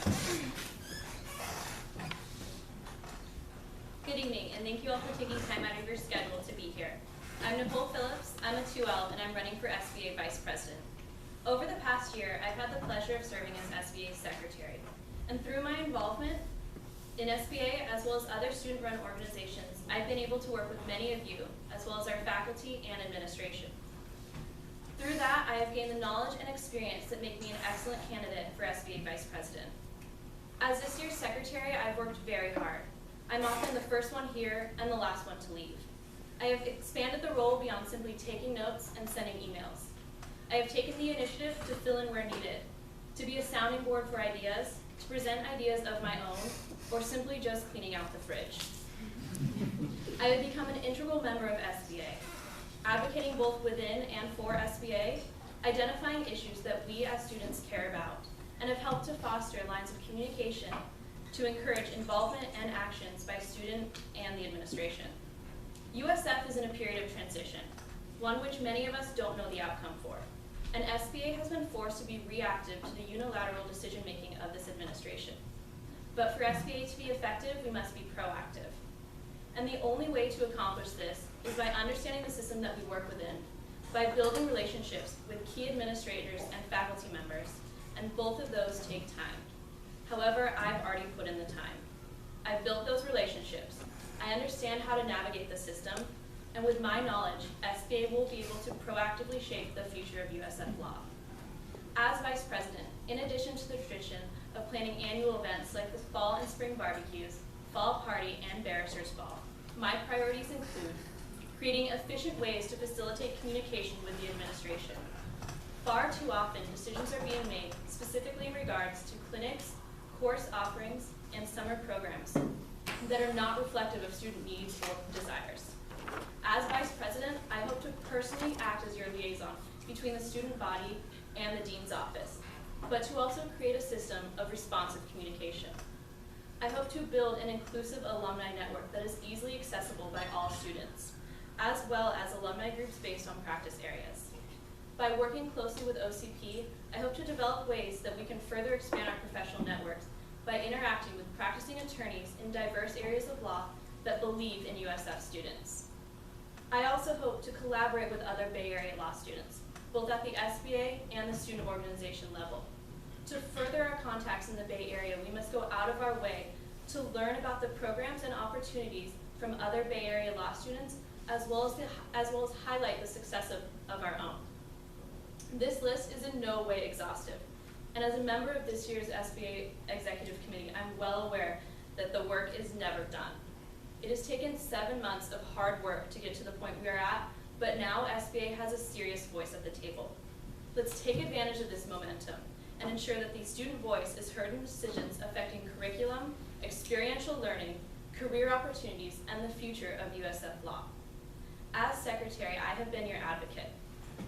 Good evening, and thank you all for taking time out of your schedule to be here. I'm Nicole Phillips, I'm a 2L, and I'm running for SBA Vice President. Over the past year, I've had the pleasure of serving as SBA Secretary. And through my involvement in SBA, as well as other student-run organizations, I've been able to work with many of you, as well as our faculty and administration. Through that, I have gained the knowledge and experience that make me an excellent candidate for SBA Vice President. As this year's Secretary, I've worked very hard. I'm often the first one here and the last one to leave. I have expanded the role beyond simply taking notes and sending emails. I have taken the initiative to fill in where needed, to be a sounding board for ideas, to present ideas of my own, or simply just cleaning out the fridge. I have become an integral member of SBA, advocating both within and for SBA, identifying issues that we as students care about, and have helped to foster lines of communication to encourage involvement and actions by student and the administration. USF is in a period of transition, one which many of us don't know the outcome for, and SBA has been forced to be reactive to the unilateral decision-making of this administration. But for SBA to be effective, we must be proactive. And the only way to accomplish this is by understanding the system that we work within, by building relationships with key administrators and faculty members, and both of those take time. However, I've already put in the time. I've built those relationships. I understand how to navigate the system, and with my knowledge, SBA will be able to proactively shape the future of USF law. As Vice President, in addition to the tradition of planning annual events like the fall and spring barbecues, fall party, and barristers ball, my priorities include creating efficient ways to facilitate communication with the administration. Far too often, decisions are being made specifically in regards to clinics, course offerings, and summer programs that are not reflective of student needs or desires. As Vice President, I hope to personally act as your liaison between the student body and the Dean's office, but to also create a system of responsive communication. I hope to build an inclusive alumni network that is easily accessible by all students, as well as alumni groups based on practice areas. By working closely with OCP, I hope to develop ways that we can further expand our professional networks by interacting with practicing attorneys in diverse areas of law that believe in USF students. I also hope to collaborate with other Bay Area law students, both at the SBA and the student organization level. To further our contacts in the Bay Area, we must go out of our way to learn about the programs and opportunities from other Bay Area law students, as well as highlight the success of our own. This list is in no way exhaustive, and as a member of this year's SBA Executive Committee, I'm well aware that the work is never done. It has taken 7 months of hard work to get to the point we are at, but now SBA has a serious voice at the table. Let's take advantage of this momentum and ensure that the student voice is heard in decisions affecting curriculum, experiential learning, career opportunities, and the future of USF law. As Secretary, I have been your advocate.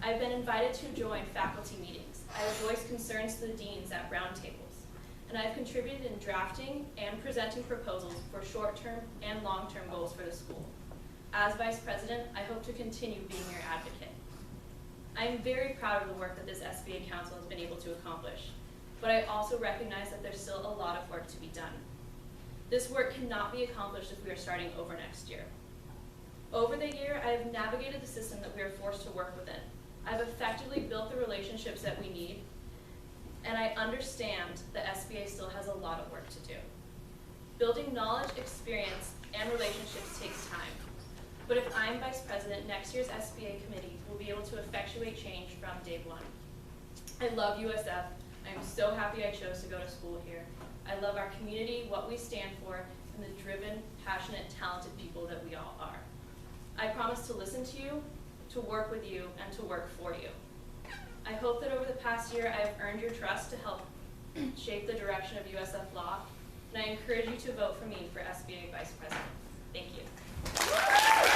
I've been invited to join faculty meetings. I have voiced concerns to the deans at roundtables, and I've contributed in drafting and presenting proposals for short-term and long-term goals for the school. As Vice President, I hope to continue being your advocate. I am very proud of the work that this SBA Council has been able to accomplish, but I also recognize that there's still a lot of work to be done. This work cannot be accomplished if we are starting over next year. Over the year, I have navigated the system that we are forced to work within. I've effectively built the relationships that we need, and I understand that SBA still has a lot of work to do. Building knowledge, experience, and relationships takes time. But if I'm Vice President, next year's SBA committee will be able to effectuate change from day one. I love USF. I am so happy I chose to go to school here. I love our community, what we stand for, and the driven, passionate, talented people that we all are. I promise to listen to you, to work with you, and to work for you. I hope that over the past year I have earned your trust to help shape the direction of USF law, and I encourage you to vote for me for SBA Vice President. Thank you.